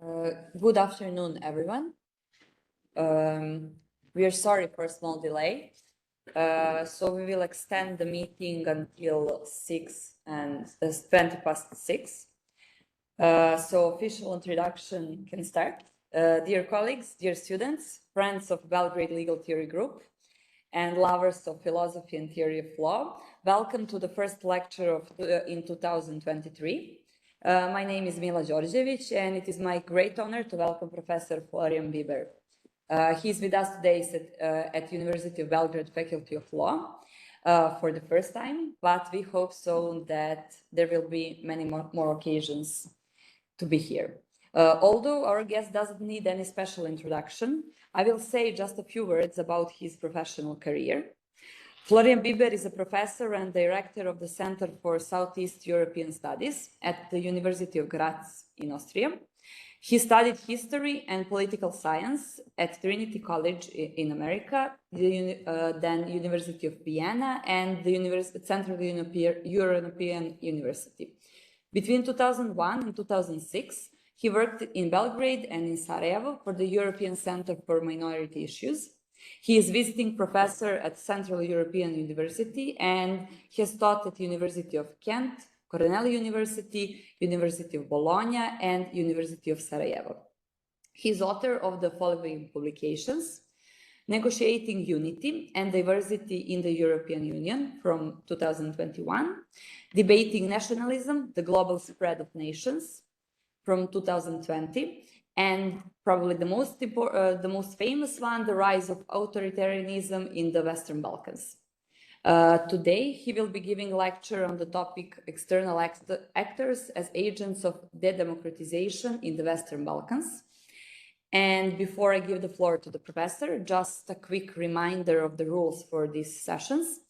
Good afternoon, everyone. We are sorry for a small delay. So we will extend the meeting until 6 and 20 past 6. So official introduction can start. Dear colleagues, dear students, friends of Belgrade Legal Theory Group, and lovers of philosophy and theory of law, welcome to the first lecture in 2023. My name is Mila Đorđević, and it is my great honor to welcome Professor Florian Bieber. He's with us today at University of Belgrade Faculty of Law for the first time, but we hope so that there will be many more occasions to be here. Although our guest doesn't need any special introduction, I will say just a few words about his professional career. Florian Bieber is a professor and director of the Center for Southeast European Studies at the University of Graz in Austria. He studied history and political science at Trinity College in America, then University of Vienna, and the Central European University. Between 2001 and 2006, he worked in Belgrade and in Sarajevo for the European Center for Minority Issues. He is visiting professor at Central European University, and he has taught at University of Kent, Cornell University, University of Bologna, and University of Sarajevo. He is author of the following publications: Negotiating Unity and Diversity in the European Union from 2021, Debating Nationalism, the Global Spread of Nations from 2020, and probably the most famous one, The Rise of Authoritarianism in the Western Balkans. Today, he will be giving a lecture on the topic External Actors as Agents of De-democratisation in the Western Balkans. And before I give the floor to the professor, just a quick reminder of the rules for these sessions.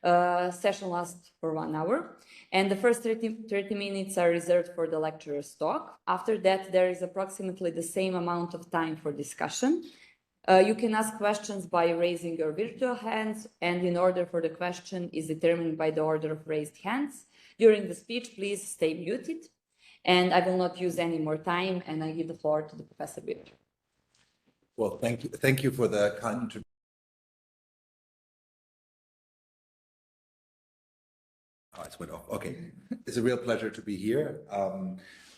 Session lasts for 1 hour, and the first 30 minutes are reserved for the lecturer's talk. After that, there is approximately the same amount of time for discussion. You can ask questions by raising your virtual hands, and in order for the question is determined by the order of raised hands. During the speech, please stay muted, and I will not use any more time, and I give the floor to the Professor Bieber. Well, thank you for the kind introduction. Oh, it went off. Okay, it's a real pleasure to be here,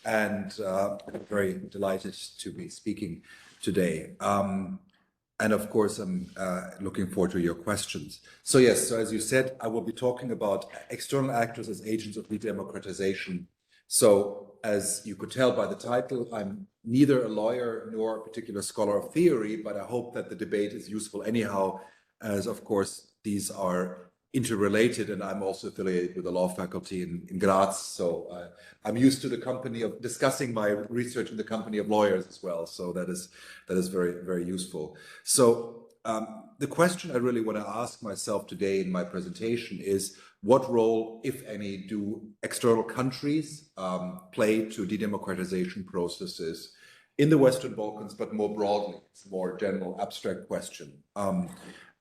and I'm very delighted to be speaking today. And of course, I'm looking forward to your questions. So yes, so as you said, I will be talking about external actors as agents of de-democratization. So as you could tell by the title, I'm neither a lawyer nor a particular scholar of theory, but I hope that the debate is useful anyhow, as of course these are interrelated, and I'm also affiliated with the law faculty in Graz, so I'm used to the company of discussing my research in the company of lawyers as well, so that is very, very useful. So the question I really want to ask myself today in my presentation is, what role, if any, do external countries play to de-democratization processes in the Western Balkans, but more broadly? It's a more general, abstract question.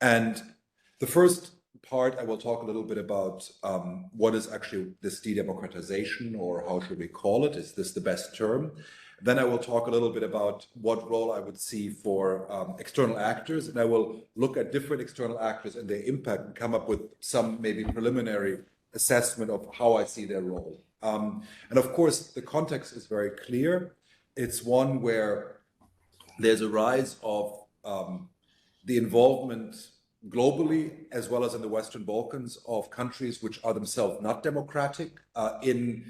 And the first part, I will talk a little bit about what is actually this de-democratization, or how should we call it? Is this the best term? Then I will talk a little bit about what role I would see for external actors, and I will look at different external actors and their impact and come up with some maybe preliminary assessment of how I see their role. And of course, the context is very clear. It's one where there's a rise of the involvement globally, as well as in the Western Balkans, of countries which are themselves not democratic in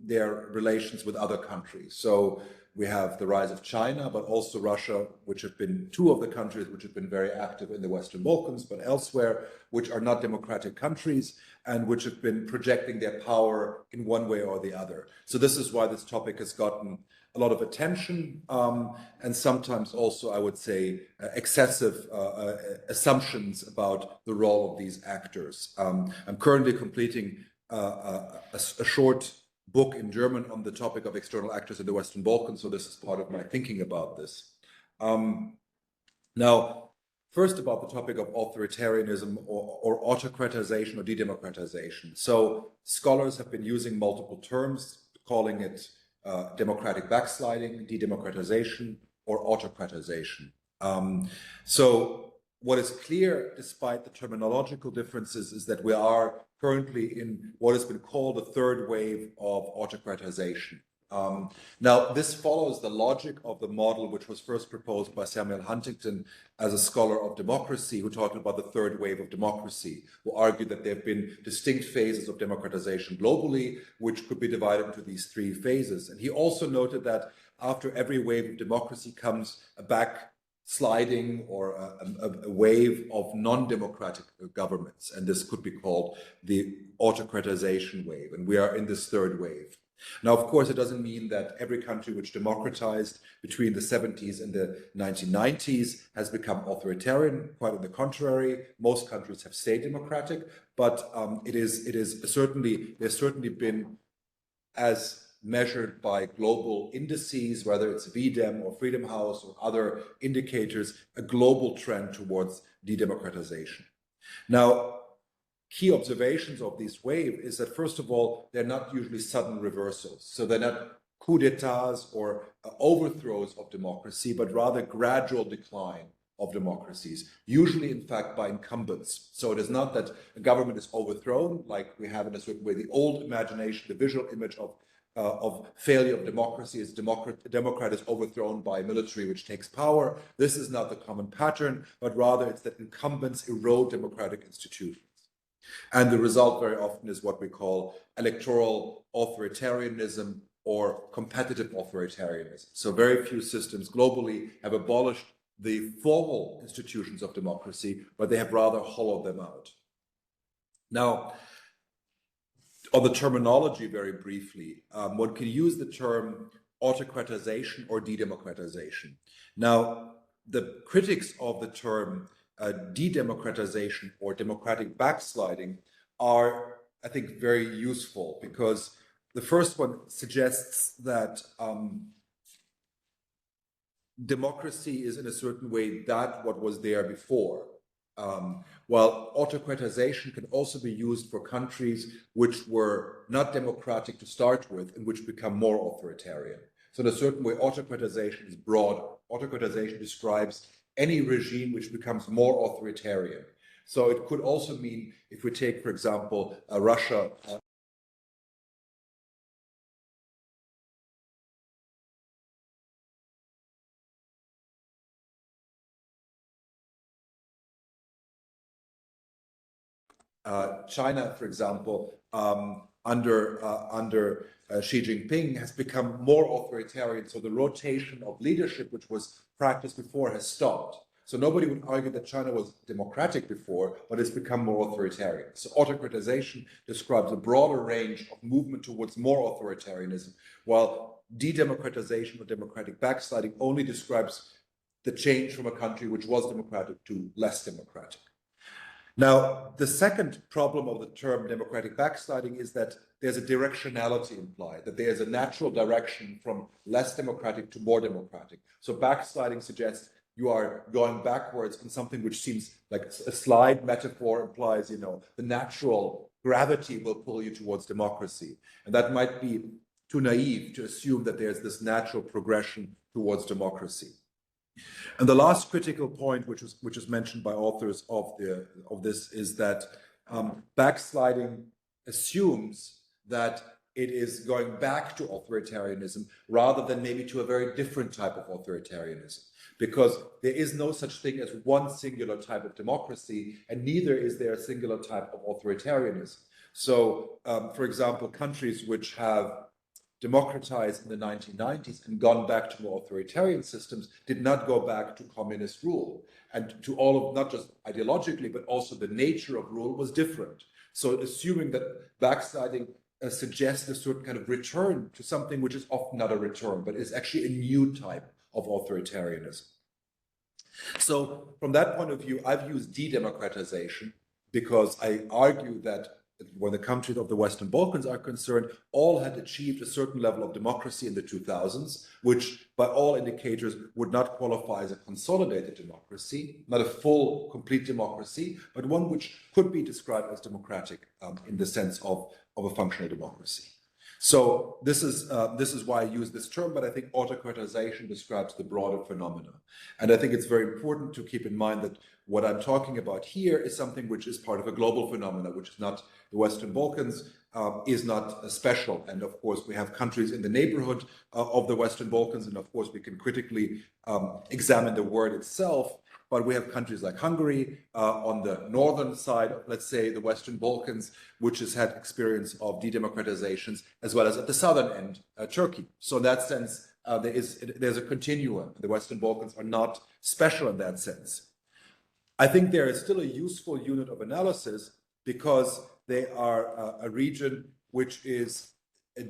their relations with other countries. So we have the rise of China, but also Russia, which have been two of the countries which have been very active in the Western Balkans, but elsewhere, which are not democratic countries and which have been projecting their power in one way or the other. So this is why this topic has gotten a lot of attention, and sometimes also, I would say, excessive assumptions about the role of these actors. I'm currently completing a short book in German on the topic of external actors in the Western Balkans, so this is part of my thinking about this. Now, first about the topic of authoritarianism or autocratization or de-democratization. So scholars have been using multiple terms, calling it democratic backsliding, de-democratization, or autocratization. So what is clear, despite the terminological differences, is that we are currently in what has been called a third wave of autocratization. Now, this follows the logic of the model which was first proposed by Samuel Huntington as a scholar of democracy, who talked about the third wave of democracy, who argued that there have been distinct phases of democratization globally, which could be divided into these three phases. And he also noted that after every wave of democracy comes a backsliding or a wave of non-democratic governments. And this could be called the autocratization wave. And we are in this third wave. Now, of course, it doesn't mean that every country which democratized between the 70s and the 1990s has become authoritarian. Quite on the contrary, most countries have stayed democratic, but there's certainly been, as measured by global indices, whether it's V-Dem or Freedom House or other indicators, a global trend towards de-democratization. Now, key observations of this wave is that, first of all, they're not usually sudden reversals. So they're not coups d'etats or overthrows of democracy, but rather gradual decline of democracies, usually, in fact, by incumbents. So it is not that a government is overthrown, like we have in a certain way the old imagination, the visual image of failure of democracy is a democrat is overthrown by a military which takes power. This is not the common pattern, but rather it's that incumbents erode democratic institutions. And the result very often is what we call electoral authoritarianism or competitive authoritarianism. So very few systems globally have abolished the formal institutions of democracy, but they have rather hollowed them out. Now, on the terminology very briefly, one can use the term autocratization or de-democratization. Now, the critics of the term de-democratization or democratic backsliding are, I think, very useful, because the first one suggests that democracy is in a certain way that what was there before, while autocratization can also be used for countries which were not democratic to start with and which become more authoritarian. So in a certain way, autocratization is broader. Autocratization describes any regime which becomes more authoritarian. So it could also mean, if we take, for example, Russia. China, for example, under Xi Jinping has become more authoritarian. So the rotation of leadership, which was practiced before, has stopped. So nobody would argue that China was democratic before, but it's become more authoritarian. So autocratization describes a broader range of movement towards more authoritarianism, while de-democratization or democratic backsliding only describes the change from a country which was democratic to less democratic. Now, the second problem of the term democratic backsliding is that there's a directionality implied, that there's a natural direction from less democratic to more democratic. So backsliding suggests you are going backwards on something which seems like a slide metaphor implies, the natural gravity will pull you towards democracy. And that might be too naive to assume that there's this natural progression towards democracy. And the last critical point, which is mentioned by authors of this, is that backsliding assumes that it is going back to authoritarianism rather than maybe to a very different type of authoritarianism, because there is no such thing as one singular type of democracy, and neither is there a singular type of authoritarianism. So, for example, countries which have democratized in the 1990s and gone back to more authoritarian systems did not go back to communist rule, and to all of, not just ideologically, but also the nature of rule was different. So assuming that backsliding suggests a certain kind of return to something which is often not a return, but is actually a new type of authoritarianism. So from that point of view, I've used de-democratization because I argue that when the countries of the Western Balkans are concerned, all had achieved a certain level of democracy in the 2000s, which by all indicators would not qualify as a consolidated democracy, not a full, complete democracy, but one which could be described as democratic in the sense of a functional democracy. So this is why I use this term, but I think autocratization describes the broader phenomena. And I think it's very important to keep in mind that what I'm talking about here is something which is part of a global phenomena, which is not the Western Balkans, is not special. And of course, we have countries in the neighborhood of the Western Balkans, and of course, we can critically examine the word itself. But we have countries like Hungary on the northern side of, let's say, the Western Balkans, which has had experience of de-democratizations, as well as at the southern end, Turkey. So in that sense, there's a continuum. The Western Balkans are not special in that sense. I think there is still a useful unit of analysis because they are a region which is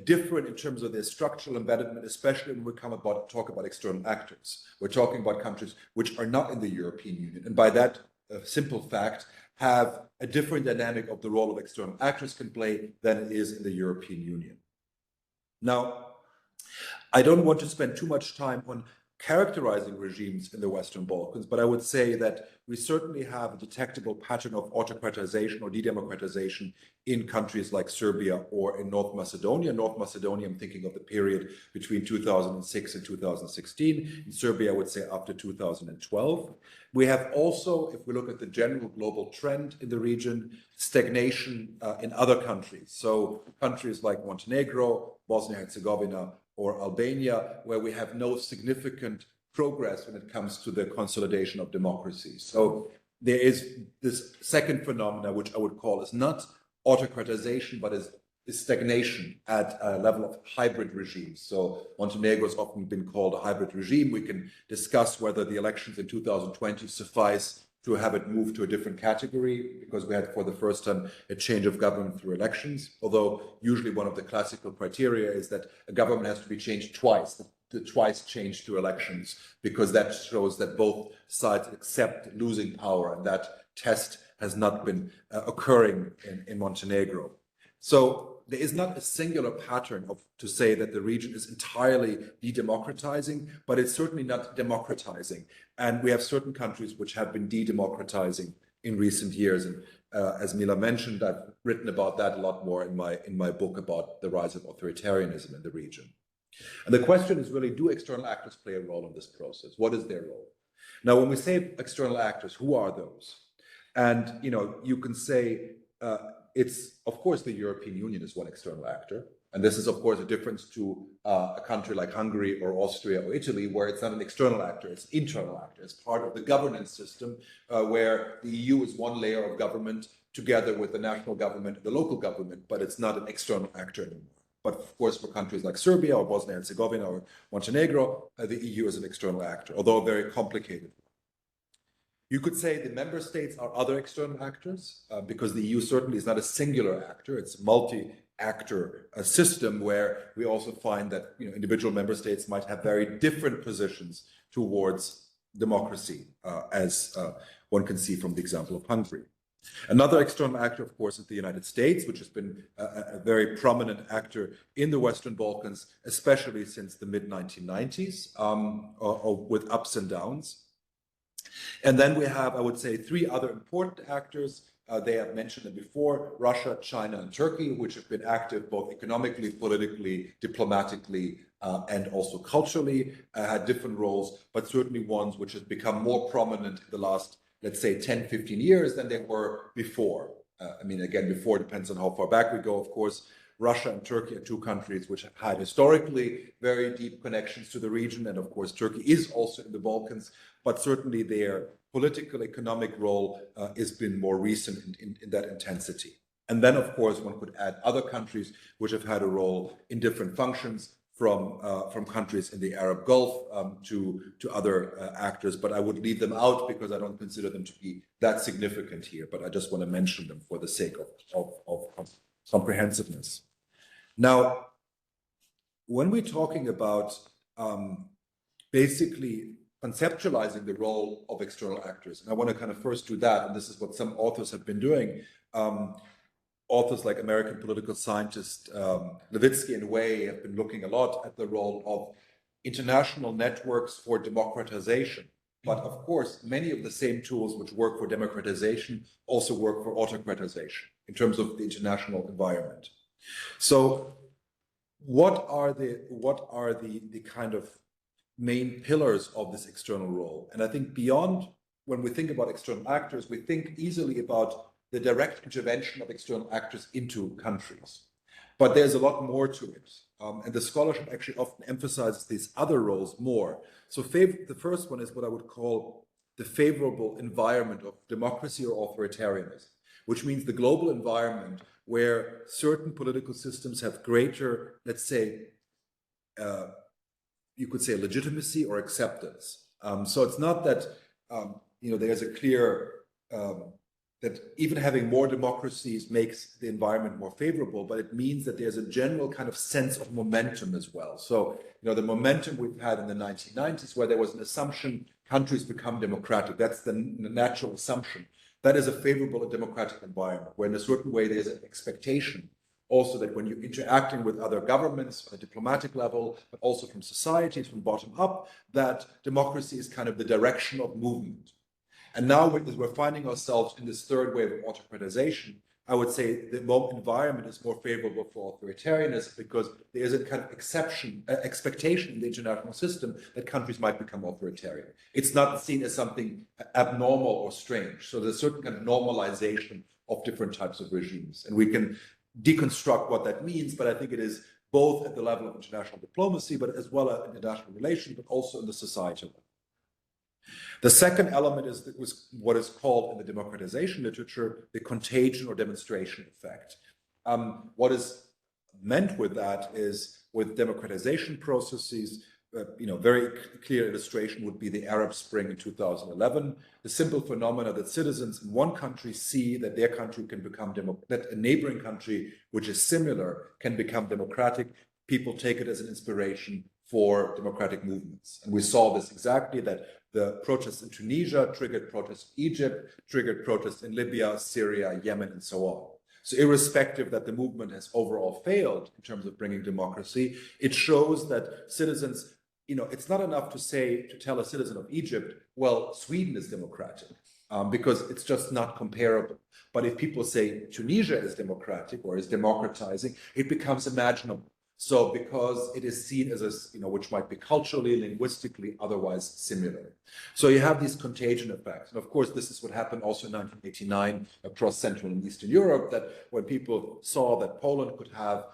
different in terms of their structural embedment, especially when we talk about external actors. We're talking about countries which are not in the European Union, and by that simple fact, have a different dynamic of the role of external actors can play than it is in the European Union. Now, I don't want to spend too much time on characterizing regimes in the Western Balkans, but I would say that we certainly have a detectable pattern of autocratization or de-democratization in countries like Serbia or in North Macedonia. North Macedonia, I'm thinking of the period between 2006 and 2016. In Serbia, I would say after 2012. We have also, if we look at the general global trend in the region, stagnation in other countries. So countries like Montenegro, Bosnia-Herzegovina, or Albania, where we have no significant progress when it comes to the consolidation of democracy. So there is this second phenomena, which I would call is not autocratization, but is stagnation at a level of hybrid regimes. So Montenegro has often been called a hybrid regime. We can discuss whether the elections in 2020 suffice to have it move to a different category, because we had for the first time a change of government through elections. Although usually one of the classical criteria is that a government has to be changed twice, the twice changed through elections, because that shows that both sides accept losing power, and that test has not been occurring in Montenegro. So there is not a singular pattern to say that the region is entirely de-democratizing, but it's certainly not democratizing. And we have certain countries which have been de-democratizing in recent years. And as Mila mentioned, I've written about that a lot more in my book about the rise of authoritarianism in the region. And the question is really, do external actors play a role in this process? What is their role? Now, when we say external actors, who are those? And you can say it's, of course, the European Union is one external actor. And this is, of course, a difference to a country like Hungary or Austria or Italy, where it's not an external actor, it's an internal actor. It's part of the governance system where the EU is one layer of government together with the national government and the local government, but it's not an external actor anymore. But of course, for countries like Serbia or Bosnia-Herzegovina or Montenegro, the EU is an external actor, although very complicated. You could say the member states are other external actors because the EU certainly is not a singular actor. It's a multi-actor system where we also find that individual member states might have very different positions towards democracy, as one can see from the example of Hungary. Another external actor, of course, is the United States, which has been a very prominent actor in the Western Balkans, especially since the mid-1990s, with ups and downs. And then we have, I would say, three other important actors. They have mentioned it before: Russia, China, and Turkey, which have been active both economically, politically, diplomatically, and also culturally, had different roles, but certainly ones which have become more prominent in the last, let's say, 10, 15 years than they were before. I mean, again, before depends on how far back we go, of course. Russia and Turkey are two countries which have had historically very deep connections to the region. And of course, Turkey is also in the Balkans, but certainly their political, economic role has been more recent in that intensity. And then, of course, one could add other countries which have had a role in different functions, from countries in the Arab Gulf to other actors, but I would leave them out because I don't consider them to be that significant here, but I just want to mention them for the sake of comprehensiveness. Now, when we're talking about basically conceptualizing the role of external actors, and I want to kind of first do that, and this is what some authors have been doing, authors like American political scientist Levitsky and Way have been looking a lot at the role of international networks for democratization. But of course, many of the same tools which work for democratization also work for autocratization in terms of the international environment. So what are the kind of main pillars of this external role? And I think beyond, when we think about external actors, we think easily about the direct intervention of external actors into countries. But there's a lot more to it. And the scholarship actually often emphasizes these other roles more. So the first one is what I would call the favorable environment of democracy or authoritarianism, which means the global environment where certain political systems have greater, let's say, you could say legitimacy or acceptance. So it's not that, there's a clear, that even having more democracies makes the environment more favorable, but it means that there's a general kind of sense of momentum as well. So, the momentum we've had in the 1990s, where there was an assumption countries become democratic, that's the natural assumption. That is a favorable and democratic environment, where in a certain way there's an expectation also that when you're interacting with other governments on a diplomatic level, but also from societies, from bottom up, that democracy is kind of the direction of movement. And now, as we're finding ourselves in this third wave of autocratization, I would say the environment is more favorable for authoritarianism because there is a kind of expectation in the international system that countries might become authoritarian. It's not seen as something abnormal or strange. So there's a certain kind of normalization of different types of regimes. And we can deconstruct what that means, but I think it is both at the level of international diplomacy, but as well as international relations, but also in the societal level. The second element is what is called in the democratization literature the contagion or demonstration effect. What is meant with that is with democratization processes, very clear illustration would be the Arab Spring in 2011. The simple phenomena that citizens in one country see that their country can become that a neighboring country which is similar can become democratic. People take it as an inspiration for democratic movements. And we saw this exactly, that the protests in Tunisia triggered protests in Egypt, triggered protests in Libya, Syria, Yemen, and so on. So irrespective that the movement has overall failed in terms of bringing democracy, it shows that citizens, it's not enough to tell a citizen of Egypt, well, Sweden is democratic, because it's just not comparable. But if people say Tunisia is democratic or is democratizing, it becomes imaginable. So because it is seen as which might be culturally, linguistically, otherwise similar. So you have these contagion effects. And of course, this is what happened also in 1989 across Central and Eastern Europe, that when people saw that Poland could have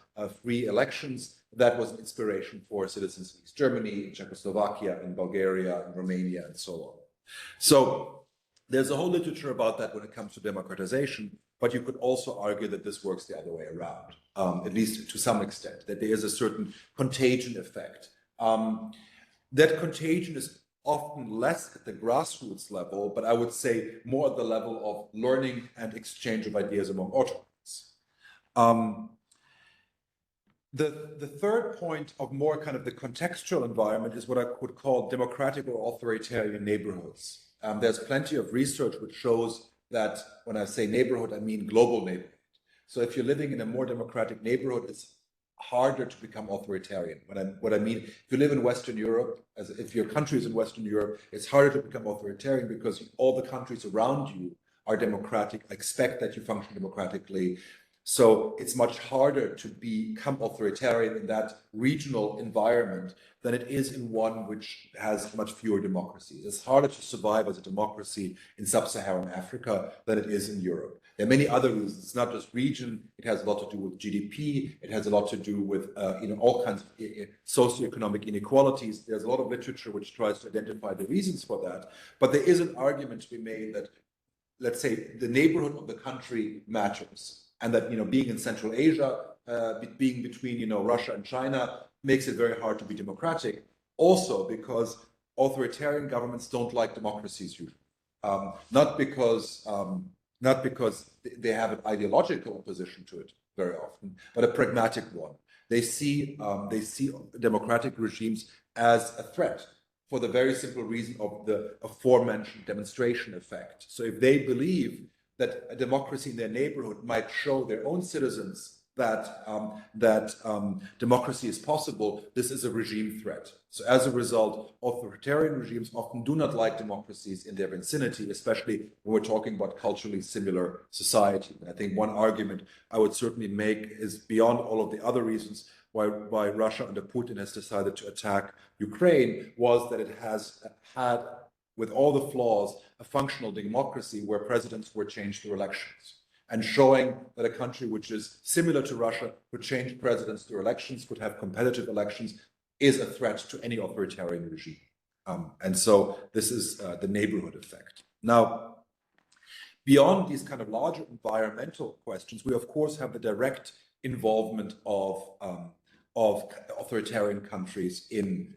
free elections, that was an inspiration for citizens in East Germany, in Czechoslovakia, in Bulgaria, in Romania, and so on. So there's a whole literature about that when it comes to democratization, but you could also argue that this works the other way around, at least to some extent, that there is a certain contagion effect. That contagion is often less at the grassroots level, but I would say more at the level of learning and exchange of ideas among autocrats. The third point of more kind of the contextual environment is what I would call democratic or authoritarian neighborhoods. There's plenty of research which shows that when I say neighborhood, I mean global neighborhood. So if you're living in a more democratic neighborhood, it's harder to become authoritarian. What I mean, if you live in Western Europe, if your country is in Western Europe, it's harder to become authoritarian because all the countries around you are democratic, expect that you function democratically. So it's much harder to become authoritarian in that regional environment than it is in one which has much fewer democracies. It's harder to survive as a democracy in sub-Saharan Africa than it is in Europe. There are many other reasons. It's not just region. It has a lot to do with GDP. It has a lot to do with all kinds of socioeconomic inequalities. There's a lot of literature which tries to identify the reasons for that. But there is an argument to be made that, let's say, the neighborhood of the country matters. And that, being in Central Asia, being between, Russia and China makes it very hard to be democratic. Also because authoritarian governments don't like democracies usually. Not because they have an ideological opposition to it very often, but a pragmatic one. They see democratic regimes as a threat for the very simple reason of the aforementioned demonstration effect. So if they believe that a democracy in their neighborhood might show their own citizens that democracy is possible, this is a regime threat. So as a result, authoritarian regimes often do not like democracies in their vicinity, especially when we're talking about culturally similar society. And I think one argument I would certainly make is, beyond all of the other reasons, why Russia under Putin has decided to attack Ukraine was that it has had, with all the flaws, a functional democracy where presidents were changed through elections. And showing that a country which is similar to Russia could change presidents through elections, could have competitive elections, is a threat to any authoritarian regime. And so this is the neighborhood effect. Now, beyond these kind of larger environmental questions, we of course have the direct involvement of authoritarian countries in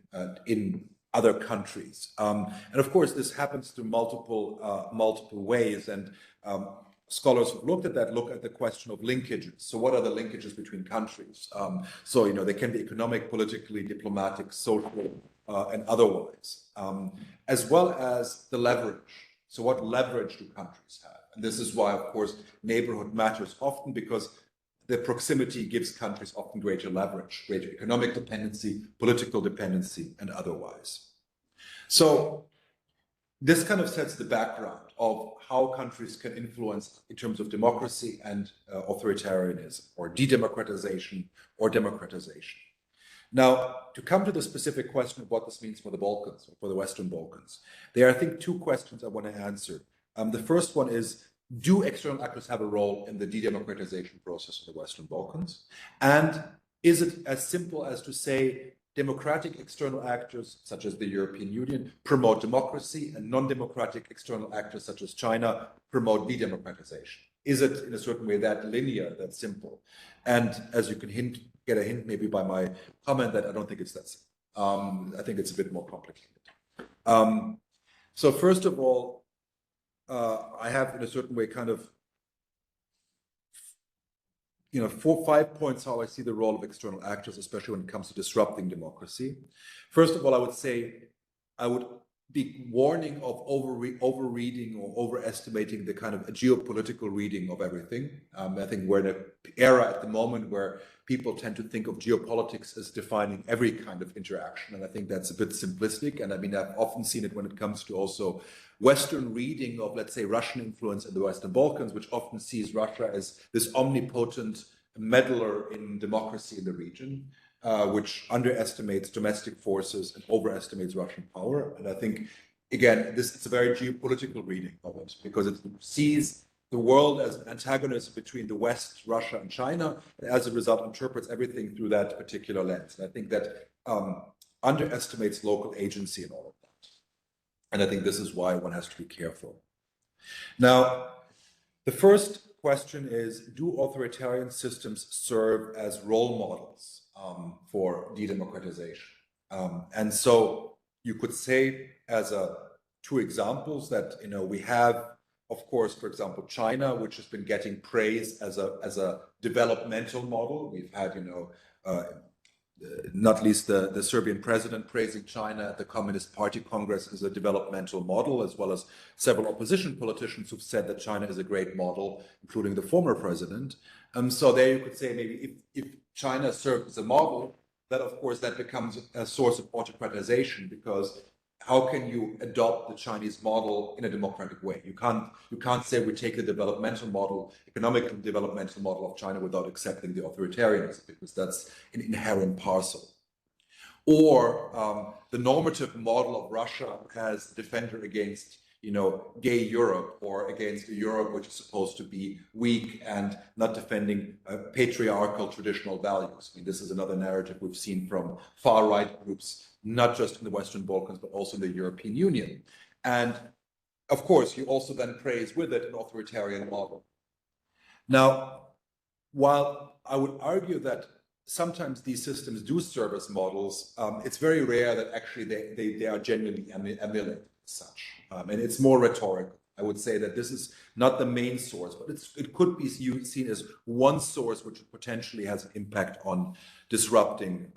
other countries, and of course this happens through multiple ways. And scholars who've looked at that look at the question of linkages. So what are the linkages between countries? So they can be economic, politically, diplomatic, social, and otherwise, as well as the leverage. So what leverage do countries have? And this is why, of course, neighborhood matters often, because the proximity gives countries often greater leverage, greater economic dependency, political dependency, and otherwise. So this kind of sets the background of how countries can influence in terms of democracy and authoritarianism, or de-democratization or democratization. Now, to come to the specific question of what this means for the Balkans, or for the Western Balkans, there are, I think, two questions I want to answer. The first one is, do external actors have a role in the de-democratization process of the Western Balkans? And is it as simple as to say democratic external actors, such as the European Union, promote democracy, and non-democratic external actors, such as China, promote de-democratization? Is it, in a certain way, that linear, that simple? And as you can get a hint maybe by my comment, that I don't think it's that simple. I think it's a bit more complicated. So first of all, I have, in a certain way, kind of 5 points how I see the role of external actors, especially when it comes to disrupting democracy. First of all, I would say I would be warning of overreading or overestimating the kind of a geopolitical reading of everything. I think we're in an era at the moment where people tend to think of geopolitics as defining every kind of interaction, and I think that's a bit simplistic. And I mean, I've often seen it when it comes to also Western reading of, let's say, Russian influence in the Western Balkans, which often sees Russia as this omnipotent meddler in democracy in the region, which underestimates domestic forces and overestimates Russian power. And I think, again, it's a very geopolitical reading of it, because it sees the world as an antagonism between the West, Russia, and China, and as a result interprets everything through that particular lens. And I think that underestimates local agency in all of that. And I think this is why one has to be careful. Now, the first question is, do authoritarian systems serve as role models for de-democratization? And so you could say, as two examples, that we have, of course, for example, China, which has been getting praise as a developmental model. We've had, not least the Serbian president praising China at the Communist Party Congress as a developmental model, as well as several opposition politicians who've said that China is a great model, including the former president. So there you could say, maybe if China serves as a model, that of course that becomes a source of autocratization, because how can you adopt the Chinese model in a democratic way? You can't say we take the developmental model, economic developmental model of China without accepting the authoritarianism, because that's an inherent parcel. Or the normative model of Russia as defender against, gay Europe, or against a Europe which is supposed to be weak and not defending patriarchal traditional values. I mean, this is another narrative we've seen from far-right groups, not just in the Western Balkans, but also in the European Union. And of course, you also then praise with it an authoritarian model. Now, while I would argue that sometimes these systems do serve as models, it's very rare that actually they are genuinely emulated as such. And it's more rhetorical. I would say that this is not the main source, but it could be seen as one source which potentially has an impact on disrupting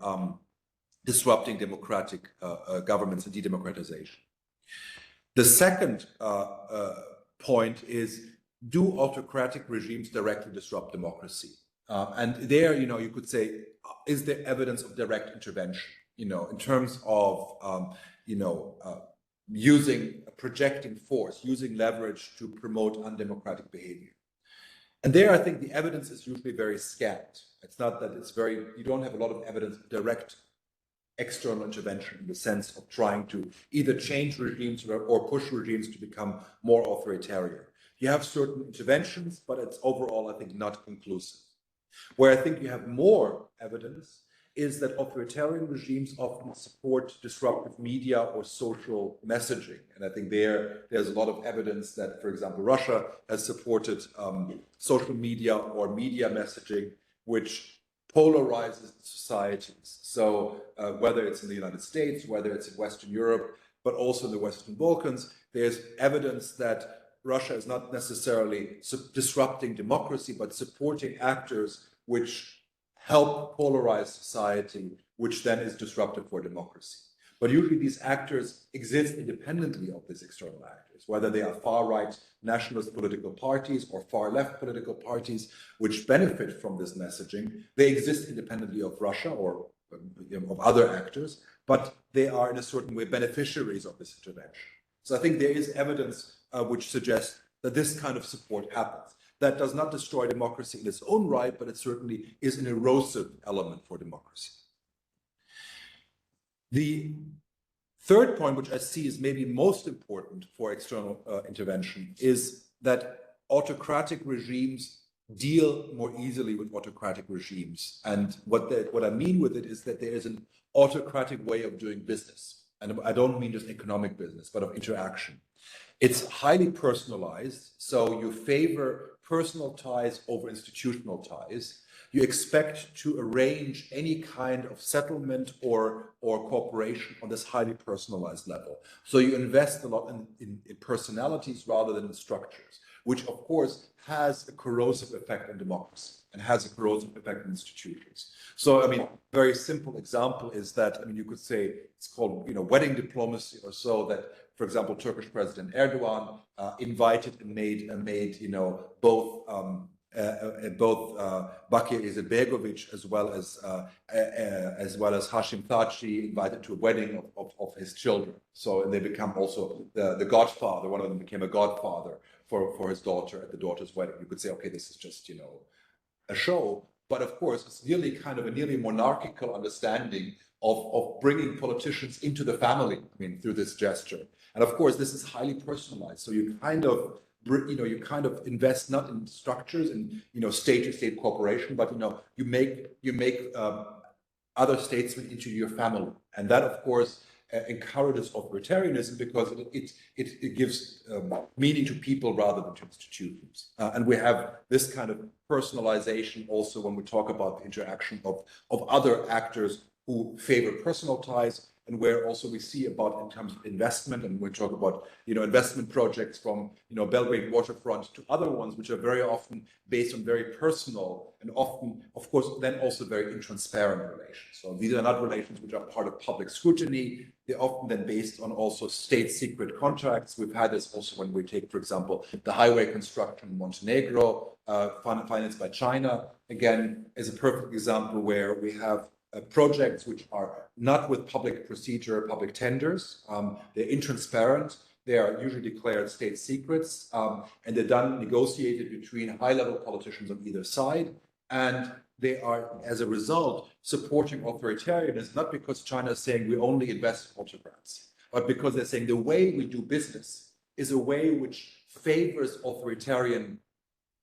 democratic governments and de-democratization. The second point is, do autocratic regimes directly disrupt democracy? And there, you could say, is there evidence of direct intervention, in terms of, projecting force, using leverage to promote undemocratic behavior? And there, I think the evidence is usually very scant. It's not that it's very, you don't have a lot of evidence of direct external intervention in the sense of trying to either change regimes or push regimes to become more authoritarian. You have certain interventions, but it's overall, I think, not conclusive. Where I think you have more evidence is that authoritarian regimes often support disruptive media or social messaging. And I think there's a lot of evidence that, for example, Russia has supported social media or media messaging, which polarizes societies. So whether it's in the United States, whether it's in Western Europe, but also in the Western Balkans, there's evidence that Russia is not necessarily disrupting democracy, but supporting actors which help polarize society, which then is disruptive for democracy. But usually these actors exist independently of these external actors, whether they are far-right nationalist political parties or far-left political parties, which benefit from this messaging. They exist independently of Russia or of other actors, but they are in a certain way beneficiaries of this intervention. So I think there is evidence which suggests that this kind of support happens. That does not destroy democracy in its own right, but it certainly is an erosive element for democracy. The third point, which I see is maybe most important for external intervention, is that autocratic regimes deal more easily with autocratic regimes. And what I mean with it is that there is an autocratic way of doing business. And I don't mean just economic business, but of interaction. It's highly personalized, so you favor personal ties over institutional ties. You expect to arrange any kind of settlement or cooperation on this highly personalized level. So you invest a lot in personalities rather than in structures, which of course has a corrosive effect on democracy and has a corrosive effect on institutions. So, I mean, very simple example is that, I mean, you could say it's called, wedding diplomacy or so, that, for example, Turkish President Erdogan invited and made both Bakir Izetbegovic as well as Hashim Thaçi invited to a wedding of his children. So, and they become also the godfather. One of them became a godfather for his daughter at the daughter's wedding. You could say, okay, this is just a show, but of course it's nearly kind of a nearly monarchical understanding of bringing politicians into the family. I mean, through this gesture. And of course, this is highly personalized. So you kind of invest not in structures and state-to-state cooperation, but you make other statesmen into your family, and that of course encourages authoritarianism because it gives meaning to people rather than to institutions. And we have this kind of personalization also when we talk about the interaction of other actors who favor personal ties, and where also we see about in terms of investment, and we talk about investment projects from Belgrade waterfront to other ones which are very often based on very personal and often, of course, then also very intransparent relations. So these are not relations which are part of public scrutiny. They're often then based on also state secret contracts. We've had this also when we take, for example, the highway construction in Montenegro, financed by China. Again, is a perfect example where we have projects which are not with public procedure, public tenders. They're intransparent. They are usually declared state secrets, and they're done negotiated between high-level politicians on either side. And they are, as a result, supporting authoritarianism, not because China is saying we only invest in autocrats, but because they're saying the way we do business is a way which favors authoritarian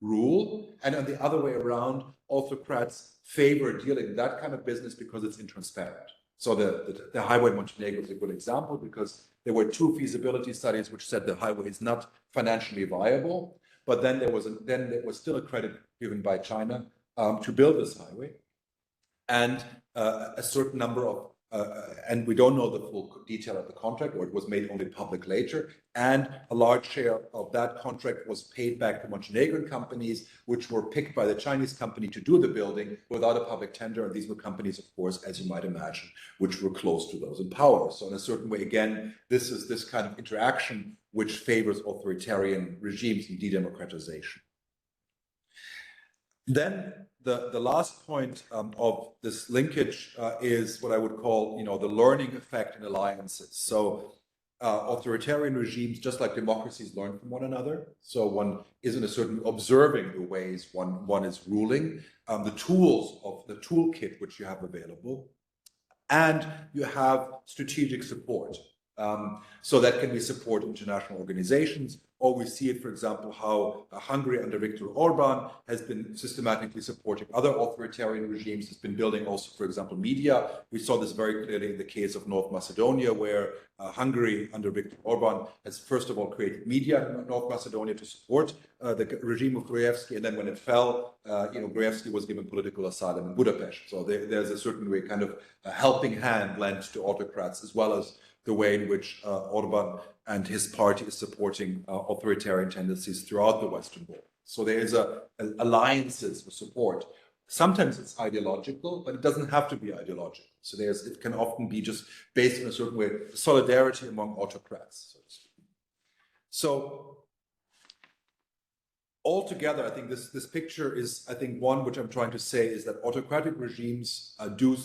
rule, and on the other way around, autocrats favor dealing that kind of business because it's intransparent. So the highway in Montenegro is a good example because there were two feasibility studies which said the highway is not financially viable, but then there was still a credit given by China to build this highway, and a certain number of and we don't know the full detail of the contract, or it was made only public later, and a large share of that contract was paid back to Montenegrin companies, which were picked by the Chinese company to do the building without a public tender, and these were companies, of course, as you might imagine, which were close to those in power. So in a certain way, again, this is this kind of interaction which favors authoritarian regimes in de-democratization. Then the last point of this linkage is what I would call, the learning effect in alliances. So authoritarian regimes, just like democracies, learn from one another. So one isn't a certain observing the ways one is ruling, the tools of the toolkit which you have available, and you have strategic support. So that can be support international organizations, or we see it, for example, how Hungary under Viktor Orban has been systematically supporting other authoritarian regimes, has been building also, for example, media. We saw this very clearly in the case of North Macedonia, where Hungary under Viktor Orban has first of all created media in North Macedonia to support the regime of Gruevski, and then when it fell, Gruevski was given political asylum in Budapest. So there's a certain way kind of a helping hand lent to autocrats, as well as the way in which Orban and his party is supporting authoritarian tendencies throughout the Western Balkans. So there is alliances for support. Sometimes it's ideological, but it doesn't have to be ideological. So it can often be just based on a certain way, solidarity among autocrats, so to speak. So altogether, I think this picture is, I think, one which I'm trying to say is that autocratic regimes do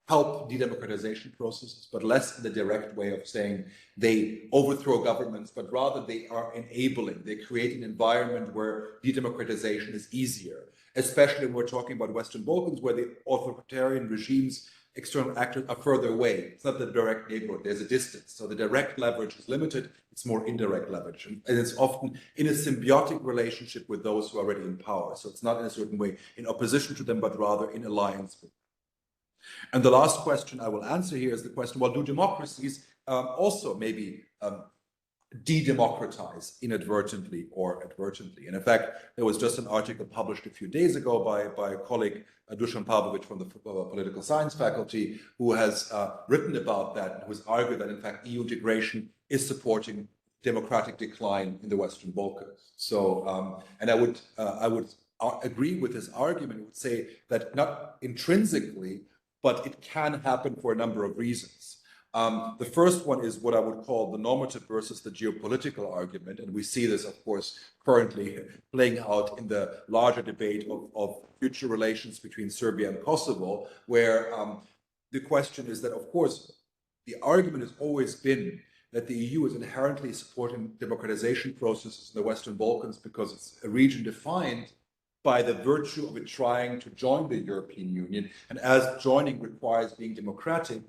help de-democratization processes, but less in the direct way of saying they overthrow governments, but rather they are enabling, they create an environment where de-democratization is easier, especially when we're talking about Western Balkans, where the authoritarian regimes, external actors are further away. It's not the direct neighborhood, there's a distance. So the direct leverage is limited, it's more indirect leverage. And it's often in a symbiotic relationship with those who are already in power. So it's not in a certain way in opposition to them, but rather in alliance with them. And the last question I will answer here is the question, well, do democracies also maybe de-democratize inadvertently or advertently? And in fact, there was just an article published a few days ago by a colleague, Dusan Pavlovic from the political science faculty, who has written about that and who has argued that, in fact, EU integration is supporting democratic decline in the Western Balkans. So, and I would agree with his argument. I would say that not intrinsically, but it can happen for a number of reasons. The first one is what I would call the normative versus the geopolitical argument. And we see this, of course, currently playing out in the larger debate of future relations between Serbia and Kosovo, where the question is that, of course, the argument has always been that the EU is inherently supporting democratization processes in the Western Balkans because it's a region defined by the virtue of it trying to join the European Union. And as joining requires being democratic,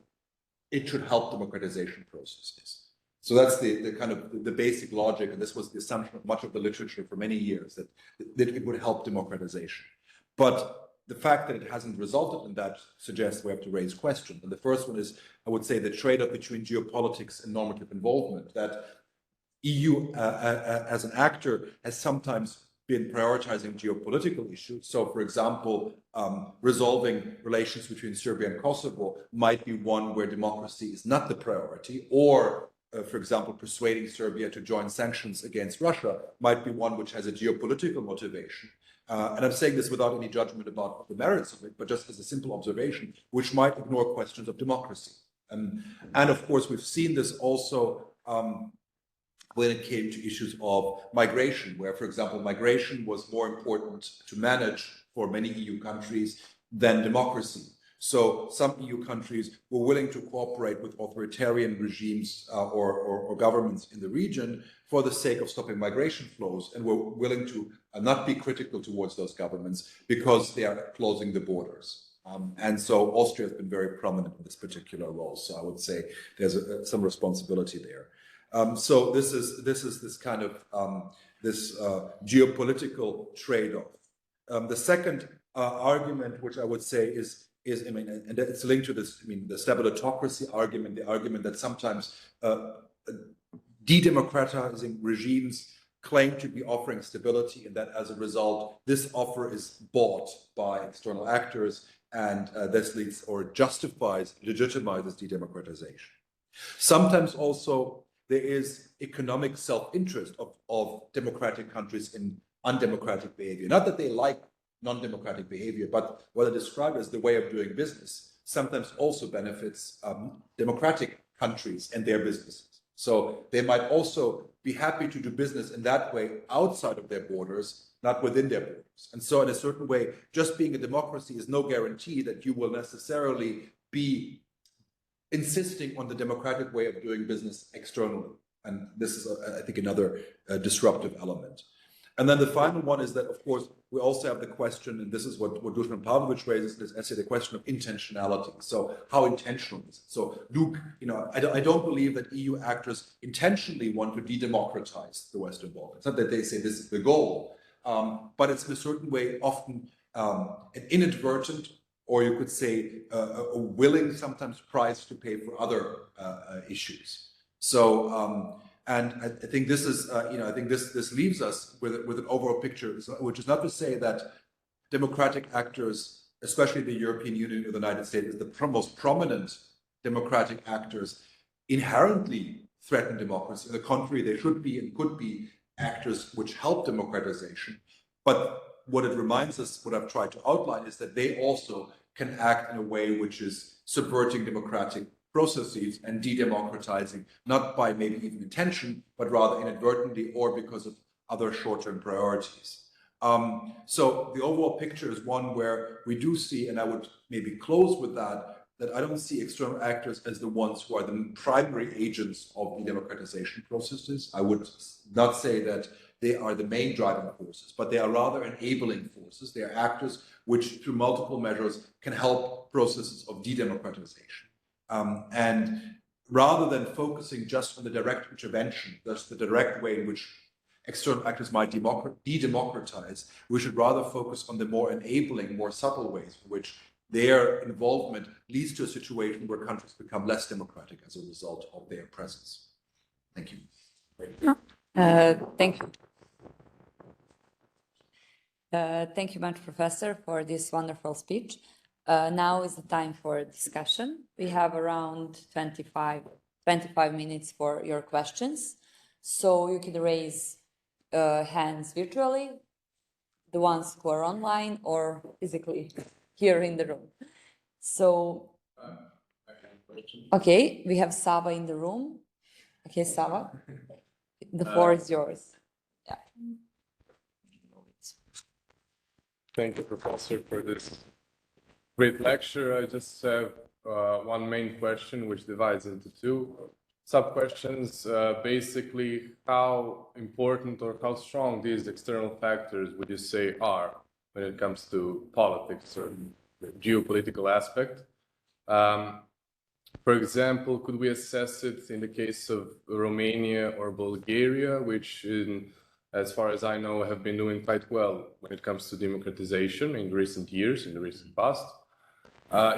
it should help democratization processes. So that's the kind of the basic logic, and this was the assumption of much of the literature for many years, that it would help democratization. But the fact that it hasn't resulted in that suggests we have to raise questions. And the first one is, I would say, the trade-off between geopolitics and normative involvement, that EU as an actor has sometimes been prioritizing geopolitical issues. So, for example, resolving relations between Serbia and Kosovo might be one where democracy is not the priority, or, for example, persuading Serbia to join sanctions against Russia might be one which has a geopolitical motivation. And I'm saying this without any judgment about the merits of it, but just as a simple observation, which might ignore questions of democracy. And of course, we've seen this also when it came to issues of migration, where, for example, migration was more important to manage for many EU countries than democracy. So some EU countries were willing to cooperate with authoritarian regimes or governments in the region for the sake of stopping migration flows, and were willing to not be critical towards those governments because they are closing the borders. And so Austria has been very prominent in this particular role. So I would say there's some responsibility there. So this is this kind of this geopolitical trade-off. The second argument, which I would say is I mean, and it's linked to this, I mean, the stabilitocracy argument, the argument that sometimes de-democratizing regimes claim to be offering stability, and that as a result, this offer is bought by external actors, and this leads or legitimizes de-democratization. Sometimes also there is economic self-interest of democratic countries in undemocratic behavior. Not that they like non-democratic behavior, but what I describe as the way of doing business sometimes also benefits democratic countries and their businesses. So they might also be happy to do business in that way outside of their borders, not within their borders. And so in a certain way, just being a democracy is no guarantee that you will necessarily be insisting on the democratic way of doing business externally. And this is, I think, another disruptive element. And then the final one is that, of course, we also have the question, and this is what Dusan Pavlovich raises in this essay, the question of intentionality. So how intentional is it? So Luke, I don't believe that EU actors intentionally want to de-democratize the Western Balkans. It's not that they say this is the goal, but it's in a certain way often an inadvertent, or you could say a willing sometimes price to pay for other issues. So, and I think this is, I think this leaves us with an overall picture, which is not to say that democratic actors, especially the European Union or the United States, the most prominent democratic actors, inherently threaten democracy. On the contrary, they should be and could be actors which help democratization. But what it reminds us, what I've tried to outline, is that they also can act in a way which is subverting democratic processes and de-democratizing, not by maybe even intention, but rather inadvertently or because of other short-term priorities. So the overall picture is one where we do see, and I would maybe close with that I don't see external actors as the ones who are the primary agents of the democratization processes. I would not say that they are the main driving forces, but they are rather enabling forces. They are actors which, through multiple measures, can help processes of de-democratization. And rather than focusing just on the direct intervention, that's the direct way in which external actors might de-democratize, we should rather focus on the more enabling, more subtle ways in which their involvement leads to a situation where countries become less democratic as a result of their presence. Thank you. Thank you. Thank you much, Professor, for this wonderful speech. Now is the time for discussion. We have around 25 minutes for your questions. So you can raise hands virtually, the ones who are online, or physically here in the room. So, okay, we have Sava in the room. Okay, Sava, the floor is yours. Yeah. Thank you, Professor, for this great lecture. I just have one main question, which divides into two sub-questions. Basically, how important or how strong these external factors would you say are when it comes to politics or the geopolitical aspect? For example, could we assess it in the case of Romania or Bulgaria, which as far as I know, have been doing quite well when it comes to democratization in recent years, in the recent past,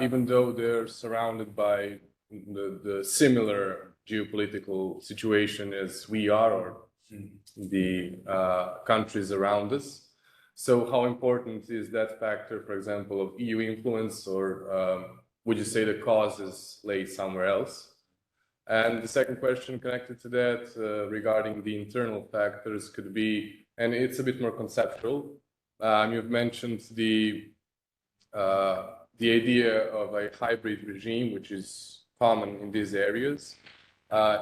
even though they're surrounded by the similar geopolitical situation as we are, or the countries around us. So how important is that factor, for example, of EU influence, or would you say the causes lay somewhere else? And the second question connected to that regarding the internal factors could be, and it's a bit more conceptual. You've mentioned the idea of a hybrid regime, which is common in these areas.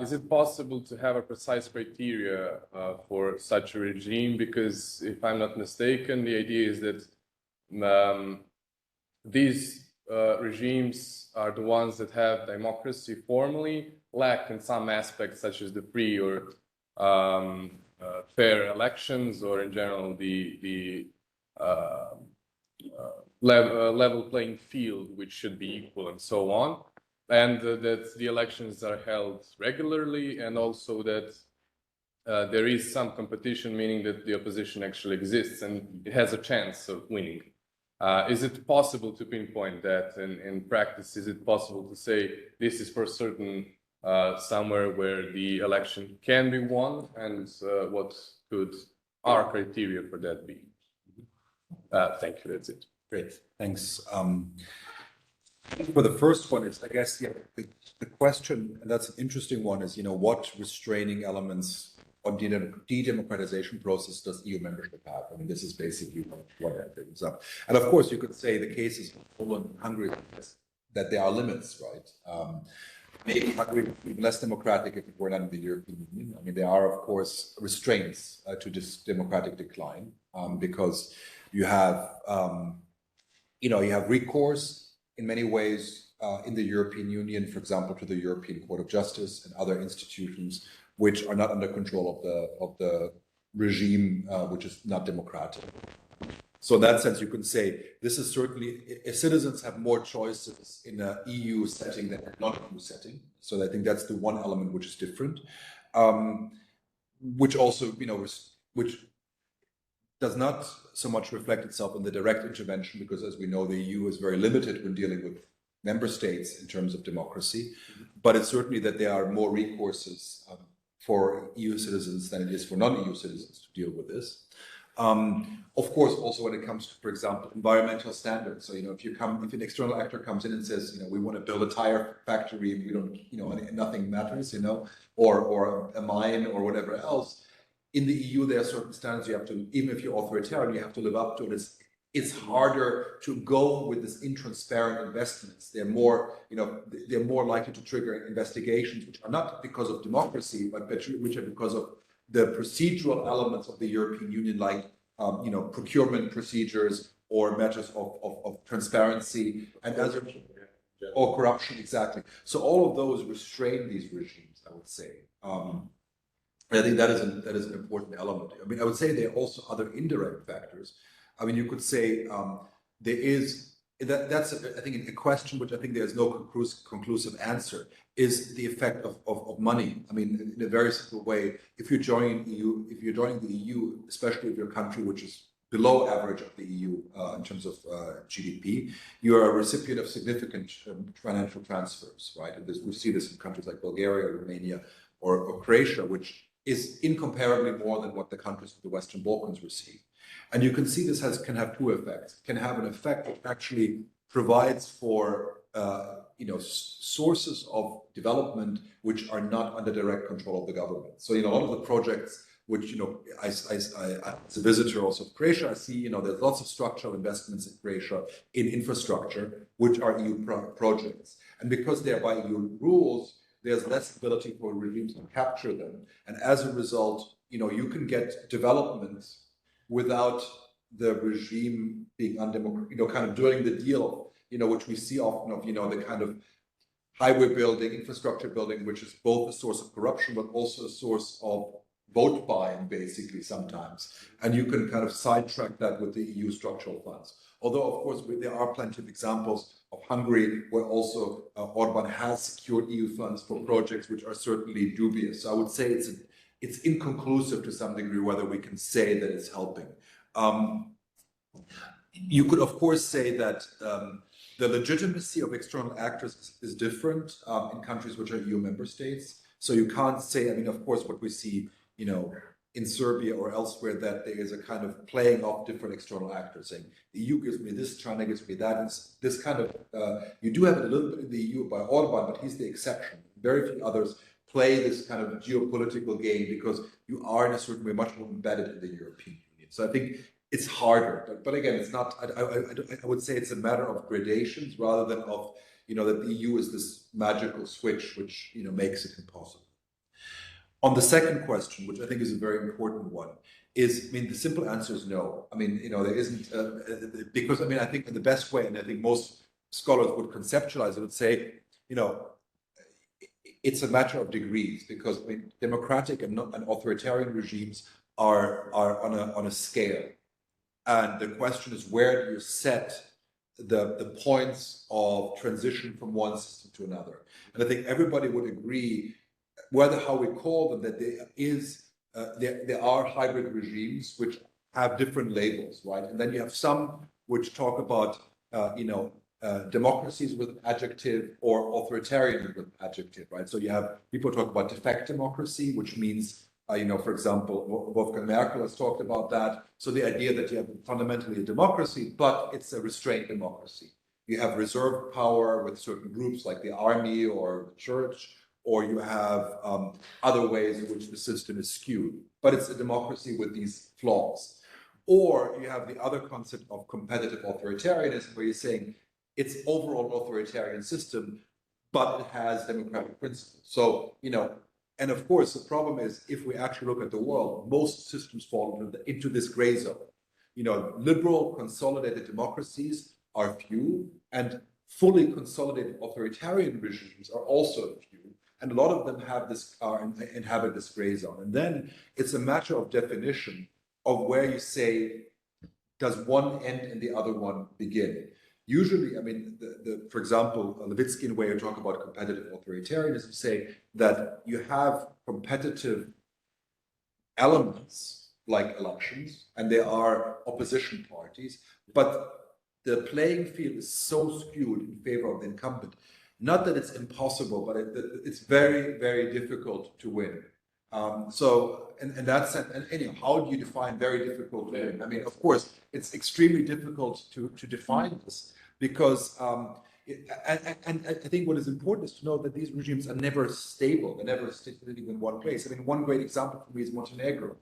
Is it possible to have a precise criteria for such a regime? Because if I'm not mistaken, the idea is that these regimes are the ones that have democracy formally, lack in some aspects such as the free or fair elections, or in general the level playing field, which should be equal, and so on, and that the elections are held regularly, and also that there is some competition, meaning that the opposition actually exists and it has a chance of winning. Is it possible to pinpoint that in practice? Is it possible to say this is for certain somewhere where the election can be won, and what could our criteria for that be? Thank you, that's it. Great, thanks. For the first one, it's, I guess, the question, and that's an interesting one, is, what restraining elements on de-democratization process does EU membership have? I mean, this is basically what that brings up. And of course, you could say the cases of Poland and Hungary, that there are limits, right? Maybe Hungary would be less democratic if it were not in the European Union. I mean, there are, of course, restraints to this democratic decline, because you have, you have recourse in many ways in the European Union, for example, to the European Court of Justice and other institutions which are not under control of the regime, which is not democratic. So in that sense, you can say this is certainly, citizens have more choices in an EU setting than a non-EU setting. So I think that's the one element which is different, which also, which does not so much reflect itself in the direct intervention, because as we know, the EU is very limited when dealing with member states in terms of democracy, but it's certainly that there are more recourses for EU citizens than it is for non-EU citizens to deal with this. Of course, also when it comes to, for example, environmental standards. So, if an external actor comes in and says, we want to build a tire factory, we don't, nothing matters, or a mine or whatever else. In the EU, there are certain standards you have to, even if you're authoritarian, you have to live up to it. It's harder to go with this intransparent investments. They're more, they're more likely to trigger investigations, which are not because of democracy, but which are because of the procedural elements of the European Union, like procurement procedures or matters of transparency and or corruption, exactly. So all of those restrain these regimes, I would say. I think that is an important element. I mean, I would say there are also other indirect factors. I mean, you could say there is, that's I think a question which I think there's no conclusive answer, is the effect of money. I mean, in a very simple way, if you're joining the EU, especially if you're a country which is below average of the EU in terms of GDP, you are a recipient of significant financial transfers, right? And we see this in countries like Bulgaria, Romania, or Croatia, which is incomparably more than what the countries of the Western Balkans receive. And you can see this can have two effects. It can have an effect that actually provides for sources of development which are not under direct control of the government. So a lot of the projects which I as a visitor also of Croatia, I see there's lots of structural investments in Croatia in infrastructure which are EU projects, and because they're by EU rules, there's less ability for regimes to capture them, and as a result, you can get developments without the regime being undemocratic, kind of doing the deal, which we see often of, the kind of highway building, infrastructure building, which is both a source of corruption, but also a source of vote buying, basically, sometimes. And you can kind of sidetrack that with the EU structural funds. Although, of course, there are plenty of examples of Hungary, where also Orban has secured EU funds for projects which are certainly dubious. So I would say it's inconclusive to some degree whether we can say that it's helping. You could, of course, say that the legitimacy of external actors is different in countries which are EU member states. So you can't say, I mean, of course, what we see, in Serbia or elsewhere, that there is a kind of playing off different external actors, saying the EU gives me this, China gives me that. And this kind of, you do have it a little bit in the EU by Orban, but he's the exception. Very few others play this kind of geopolitical game because you are in a certain way much more embedded in the European Union. So I think it's harder, but again, it's not, I would say it's a matter of gradations rather than of, that the EU is this magical switch which, makes it impossible. On the second question, which I think is a very important one, is, I mean, the simple answer is no. I mean, there isn't, because, I mean, I think in the best way, and I think most scholars would conceptualize it, would say, it's a matter of degrees, because, I mean, democratic and authoritarian regimes are on a scale. And the question is, where do you set the points of transition from one system to another? And I think everybody would agree, how we call them, that there are hybrid regimes which have different labels, right? And then you have some which talk about, democracies with an adjective or authoritarian with an adjective, right? So you have people talk about de facto democracy, which means, for example, Wolfgang Merkel has talked about that. So the idea that you have fundamentally a democracy, but it's a restrained democracy. You have reserve power with certain groups like the army or the church, or you have other ways in which the system is skewed, but it's a democracy with these flaws. Or you have the other concept of competitive authoritarianism, where you're saying it's overall authoritarian system, but it has democratic principles. So, and of course, the problem is, if we actually look at the world, most systems fall into this gray zone. Liberal, consolidated democracies are few, and fully consolidated authoritarian regimes are also few, and a lot of them have this inhabit this gray zone. And then it's a matter of definition of where you say, does one end and the other one begin? Usually, I mean, for example, Levitsky way to talk about competitive authoritarianism, say that you have competitive elements like elections, and there are opposition parties, but the playing field is so skewed in favor of the incumbent. Not that it's impossible, but it's very, very difficult to win. So in that sense, and anyhow, how do you define very difficult to win? I mean, of course, it's extremely difficult to define this because, and I think what is important is to know that these regimes are never stable. They're never sitting in one place. I mean, one great example for me is Montenegro,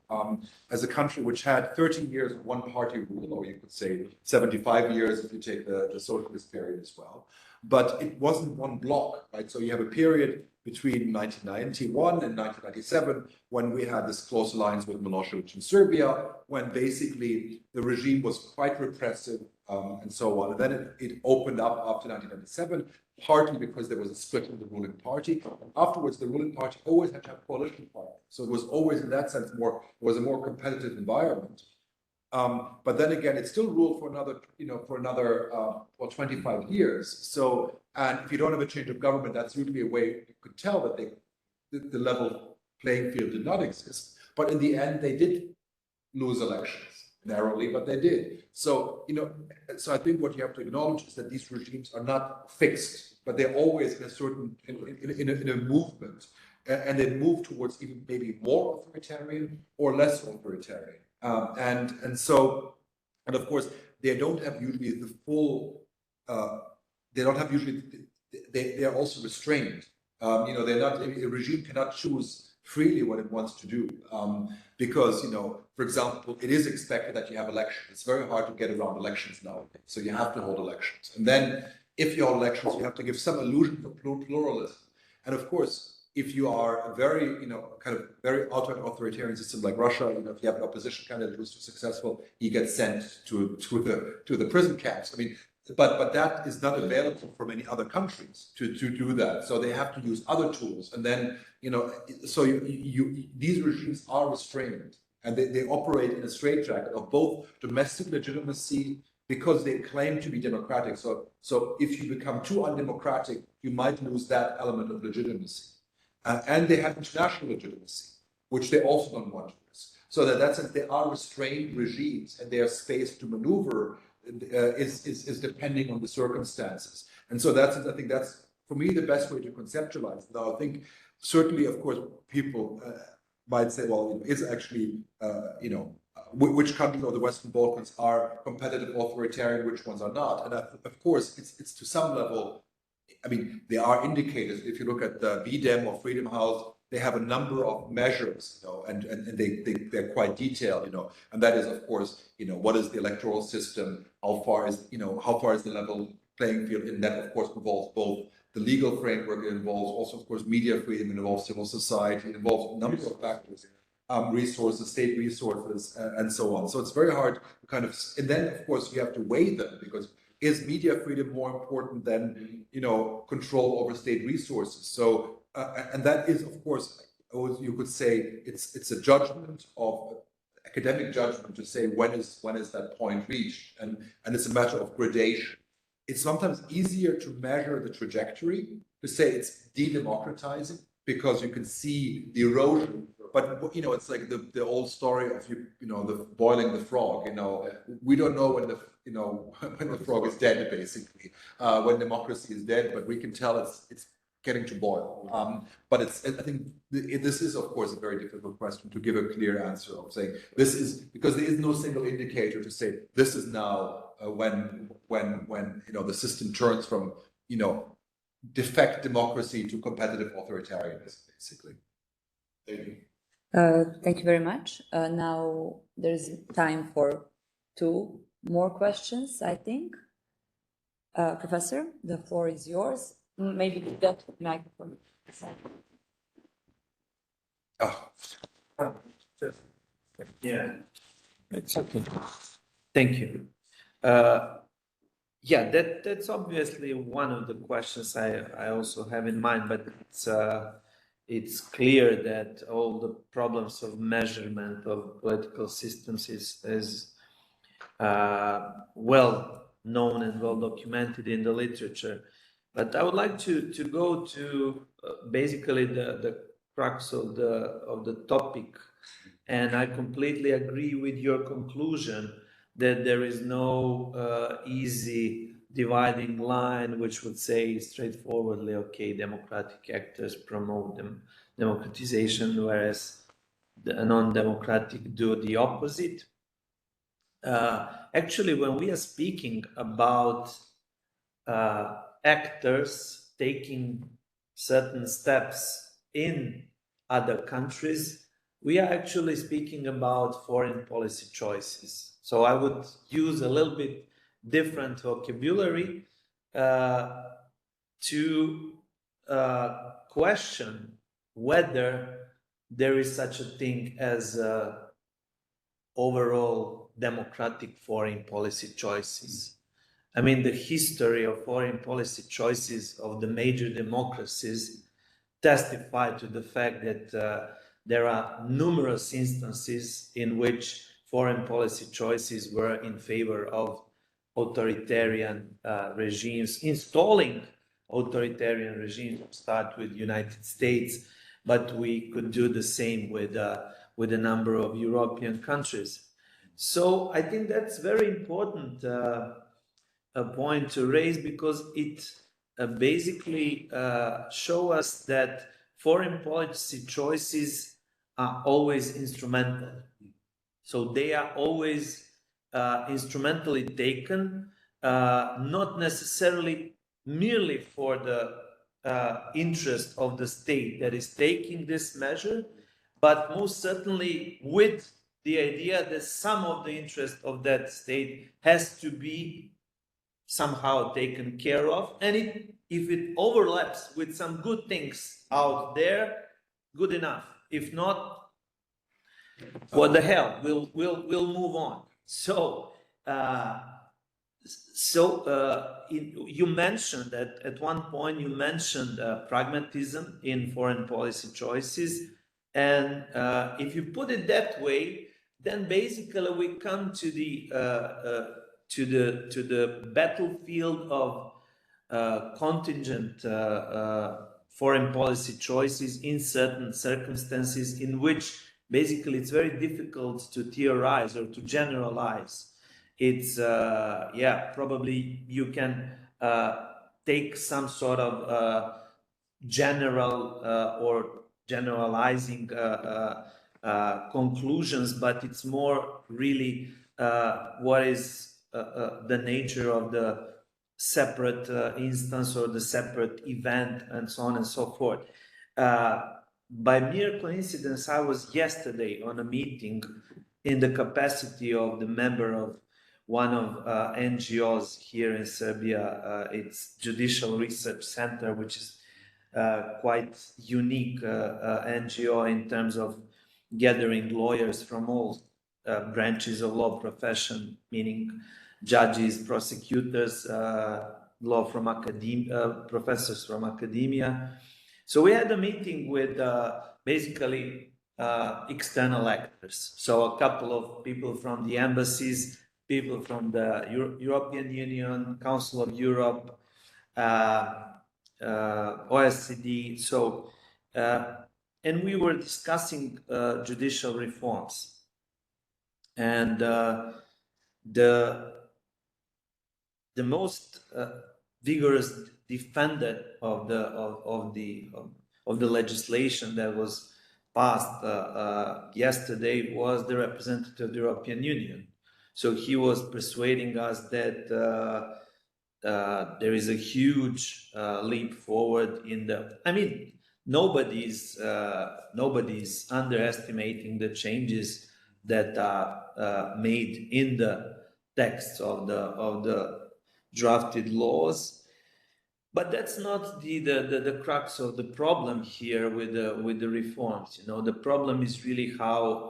as a country which had 13 years of one-party rule, or you could say 75 years if you take the socialist period as well. But it wasn't one block, right? So you have a period between 1991 and 1997 when we had this close alliance with Milosevic in Serbia, when basically the regime was quite repressive and so on. And then it opened up after 1997, partly because there was a split in the ruling party. Afterwards, the ruling party always had to have coalition partners. So it was always, in that sense, was a more competitive environment. But then again, it still ruled for another, 25 years. So, and if you don't have a change of government, that's usually a way you could tell that the level playing field did not exist. But in the end, they did lose elections narrowly, but they did. So, so I think what you have to acknowledge is that these regimes are not fixed, but they're always in a certain, in a movement, and they move towards even maybe more authoritarian or less authoritarian. And of course, they don't have usually the full, they are also restrained. They're not, a regime cannot choose freely what it wants to do. Because, for example, it is expected that you have elections. It's very hard to get around elections nowadays. So you have to hold elections. And then if you hold elections, you have to give some illusion of pluralism. And of course, if you are a very, kind of very authoritarian system like Russia, if you have an opposition candidate who's successful, he gets sent to the prison camps. I mean, but that is not available for many other countries to do that. So they have to use other tools. And then, so these regimes are restrained, and they operate in a straitjacket of both domestic legitimacy, because they claim to be democratic. So if you become too undemocratic, you might lose that element of legitimacy. And they have international legitimacy, which they also don't want to lose. So that sense, they are restrained regimes, and their space to maneuver is depending on the circumstances. And so I think that's, for me, the best way to conceptualize. Now, I think certainly, of course, people might say, well, is actually, which countries of the Western Balkans are competitive authoritarian, which ones are not? And of course, it's to some level, I mean, there are indicators. If you look at the De-dem or Freedom House, they have a number of measures, and they're quite detailed, and that is, of course, what is the electoral system? How far is the level playing field? And that, of course, involves both the legal framework. It involves also, of course, media freedom. It involves civil society. It involves a number of factors, resources, state resources, and so on. So it's very hard to kind of, and then, of course, you have to weigh them, because is media freedom more important than, control over state resources? So, and that is, of course, you could say it's a judgment of academic judgment to say when is that point reached, and it's a matter of gradation. It's sometimes easier to measure the trajectory, to say it's de-democratizing, because you can see the erosion. But it's like the old story of the boiling the frog. We don't know when the frog is dead, basically, when democracy is dead, but we can tell it's getting to boil. But I think this is, of course, a very difficult question to give a clear answer of saying this is, because there is no single indicator to say this is now when the system turns from defect democracy to competitive authoritarianism, basically. Thank you. Thank you very much. Now there's time for 2 more questions, I think. Professor, the floor is yours. Maybe that microphone. Yeah, it's okay. Thank you. Yeah, that's obviously one of the questions I also have in mind, but it's clear that all the problems of measurement of political systems is well known and well documented in the literature. But I would like to go to basically the crux of the topic, and I completely agree with your conclusion that there is no easy dividing line which would say straightforwardly, okay, democratic actors promote democratization, whereas the non-democratic do the opposite. Actually, when we are speaking about actors taking certain steps in other countries, we are actually speaking about foreign policy choices. So I would use a little bit different vocabulary to question whether there is such a thing as overall democratic foreign policy choices. I mean, the history of foreign policy choices of the major democracies testify to the fact that there are numerous instances in which foreign policy choices were in favor of authoritarian regimes, installing authoritarian regimes. Start with United States, but we could do the same with a number of European countries. So I think that's very important a point to raise, because it basically show us that foreign policy choices are always instrumental. So they are always instrumentally taken, not necessarily merely for the interest of the state that is taking this measure, but most certainly with the idea that some of the interest of that state has to be somehow taken care of, and if it overlaps with some good things out there, good enough. If not, what the hell, we'll move on. So you mentioned that at one point you mentioned pragmatism in foreign policy choices, and if you put it that way, then basically we come to the battlefield of contingent foreign policy choices in certain circumstances in which basically it's very difficult to theorize or to generalize. It's probably you can take some sort of general or generalizing conclusions, but it's more really what is the nature of the separate instance or the separate event, and so on and so forth. By mere coincidence, I was yesterday on a meeting in the capacity of the member of one of NGOs here in Serbia. It's Judicial Research Center, which is quite unique NGO in terms of gathering lawyers from all branches of law profession, meaning judges, prosecutors, law from academia, professors from academia. So we had a meeting with basically external actors. So a couple of people from the embassies, people from the European Union, Council of Europe, OECD. So, and we were discussing judicial reforms, and the most vigorous defender of the legislation that was passed yesterday was the representative of the European Union. So he was persuading us that there is a huge leap forward in the. I mean, nobody's underestimating the changes that are made in the texts of the drafted laws, but that's not the crux of the problem here with the reforms. You know, the problem is really how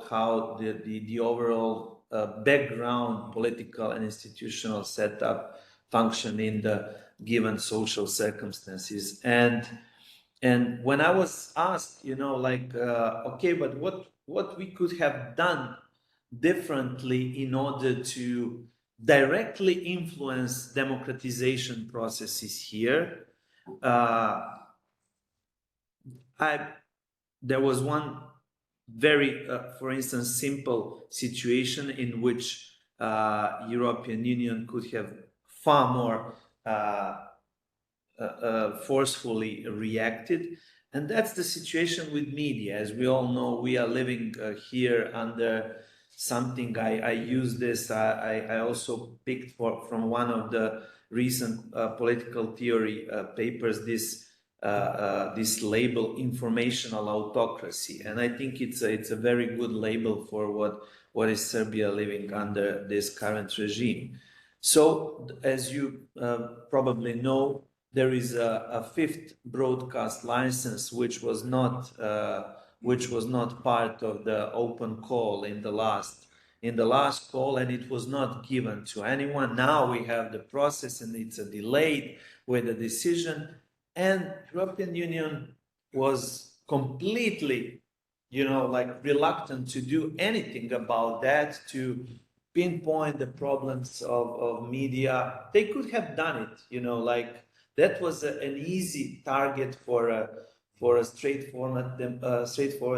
the overall background political and institutional setup function in the given social circumstances. And when I was asked, okay, but what we could have done differently in order to directly influence democratization processes here, there was one very, for instance, simple situation in which European Union could have far more forcefully reacted, and that's the situation with media. As we all know, we are living here under something. I use this. I also picked from one of the recent political theory papers this label, informational autocracy, and I think it's a very good label for what is Serbia living under this current regime. So, as you probably know, there is a fifth broadcast license which was not part of the open call in the last call, and it was not given to anyone. Now we have the process, and it's a delayed with the decision. And European Union was completely, reluctant to do anything about that, to pinpoint the problems of media. They could have done it, that was an easy target for a straightforward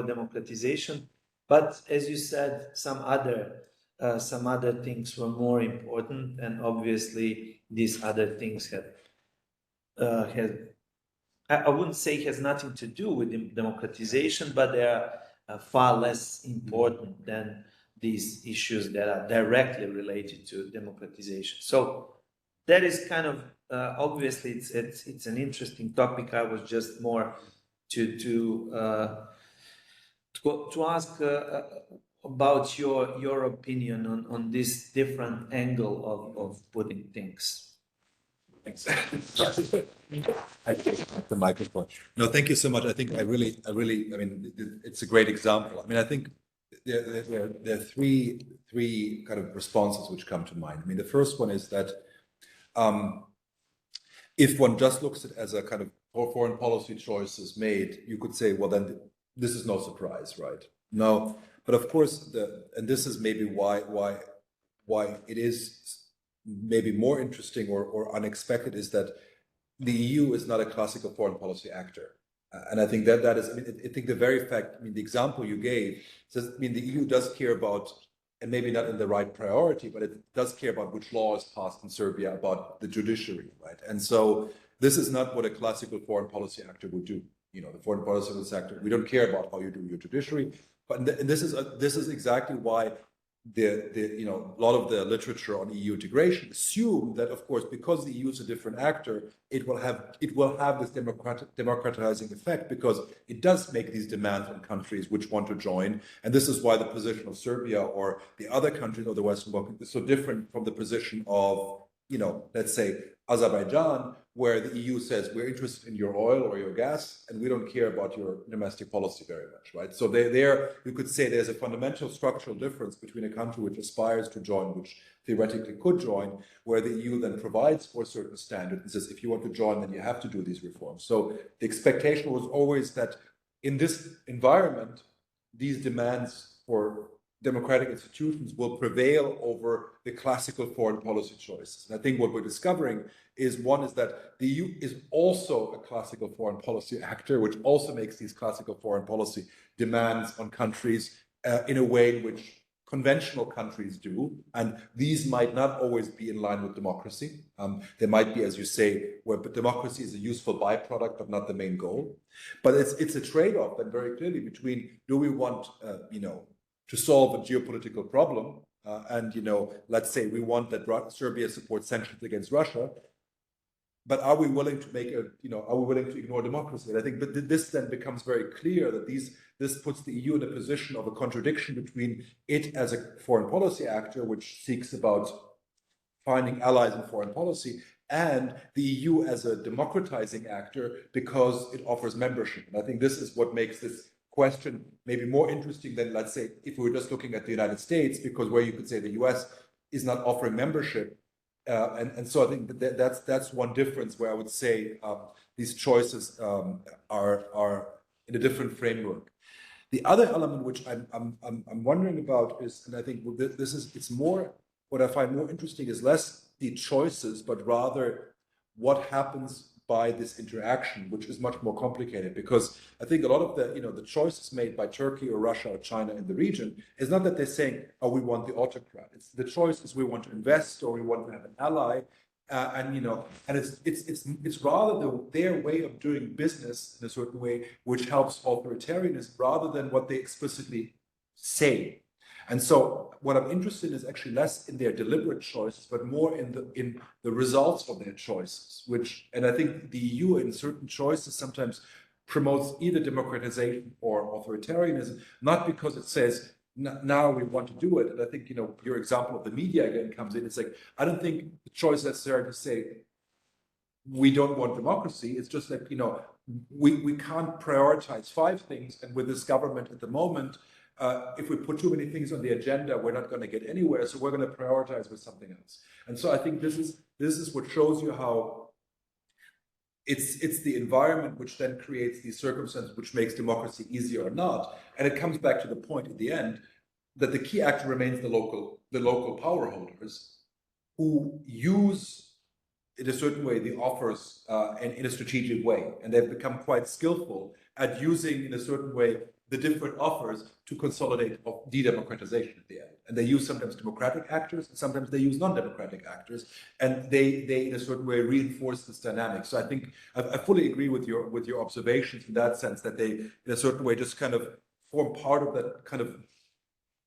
democratization. But as you said, some other things were more important, and obviously these other things I wouldn't say has nothing to do with democratization, but they are far less important than these issues that are directly related to democratization. So that is kind of obviously it's an interesting topic. I was just more to ask about your opinion on this different angle of putting things. Exactly. I take the microphone. No, thank you so much. I think I mean, it's a great example. I mean, I think there are three kind of responses which come to mind. I mean, the first one is that if one just looks at it as a kind of foreign policy choices made, you could say, well, then this is no surprise, right? No, but of course, and this is maybe why it is maybe more interesting or unexpected, is that the EU is not a classical foreign policy actor. And I think that is, I mean, I think the very fact, I mean, the example you gave says, I mean, the EU does care about, and maybe not in the right priority, but it does care about which law is passed in Serbia about the judiciary, right? And so this is not what a classical foreign policy actor would do. The foreign policy actor, we don't care about how you do your judiciary. But this is exactly why a lot of the literature on EU integration assume that, of course, because the EU is a different actor, it will have this democratizing effect, because it does make these demands on countries which want to join. And this is why the position of Serbia or the other countries of the Western Balkans is so different from the position of, let's say, Azerbaijan, where the EU says we're interested in your oil or your gas, and we don't care about your domestic policy very much, right? So there, you could say there's a fundamental structural difference between a country which aspires to join, which theoretically could join, where the EU then provides for a certain standard and says, if you want to join, then you have to do these reforms. So the expectation was always that in this environment, these demands for democratic institutions will prevail over the classical foreign policy choices. And I think what we're discovering is, one is that the EU is also a classical foreign policy actor, which also makes these classical foreign policy demands on countries in a way in which conventional countries do. And these might not always be in line with democracy. There might be, as you say, where democracy is a useful byproduct, but not the main goal. But it's a trade-off, then, very clearly, between, do we want, to solve a geopolitical problem, and let's say we want that Serbia supports sanctions against Russia, but are we willing to are we willing to ignore democracy? And I think, but this then becomes very clear that this puts the EU in a position of a contradiction between it as a foreign policy actor, which seeks about finding allies in foreign policy, and the EU as a democratizing actor, because it offers membership. And I think this is what makes this question maybe more interesting than, let's say, if we were just looking at the United States, because where you could say the US is not offering membership, And so I think that's one difference where I would say these choices are in a different framework. The other element which I'm wondering about is, and I think it's more, what I find more interesting is less the choices, but rather what happens by this interaction, which is much more complicated, because I think a lot of the choices made by Turkey or Russia or China in the region is not that they're saying, oh, we want the autocrat. It's the choice is we want to invest or we want to have an ally, and it's rather their way of doing business in a certain way which helps authoritarianism rather than what they explicitly say. And so what I'm interested in is actually less in their deliberate choices, but more in the results of their choices, and I think the EU in certain choices sometimes promotes either democratization or authoritarianism, not because it says, now we want to do it. And I think, your example of the media again comes in. It's like, I don't think the choice is necessary to say, we don't want democracy. It's just that, we can't prioritize 5 things. And with this government at the moment, if we put too many things on the agenda, we're not going to get anywhere. So we're going to prioritize with something else. And so I think this is what shows you how it's the environment which then creates these circumstances which makes democracy easier or not. And it comes back to the point at the end that the key actor remains the local power holders who use in a certain way the offers in a strategic way. And they've become quite skillful at using in a certain way the different offers to consolidate de-democratization at the end. And they use sometimes democratic actors, and sometimes they use non-democratic actors, and they in a certain way reinforce this dynamic. So I think I fully agree with your observations in that sense, that they in a certain way just kind of form part of that kind of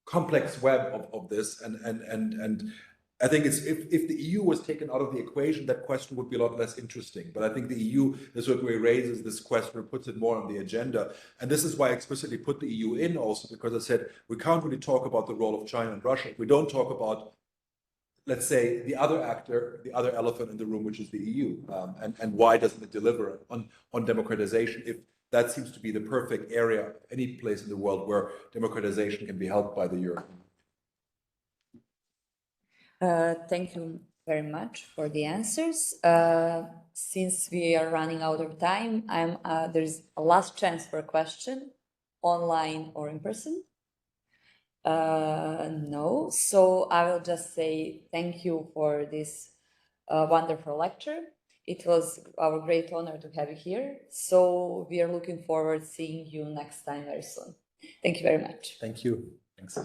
complex web of this, and I think if the EU was taken out of the equation, that question would be a lot less interesting. But I think the EU in a certain way raises this question or puts it more on the agenda. And this is why I explicitly put the EU in also, because I said we can't really talk about the role of China and Russia. We don't talk about, let's say, the other actor, the other elephant in the room, which is the EU. And why doesn't it deliver on democratization if that seems to be the perfect area, any place in the world where democratization can be helped by the European Union. Thank you very much for the answers. Since we are running out of time, there's a last chance for a question, online or in person. No, so I will just say thank you for this wonderful lecture. It was our great honor to have you here. So we are looking forward to seeing you next time very soon. Thank you very much. Thank you. Thanks.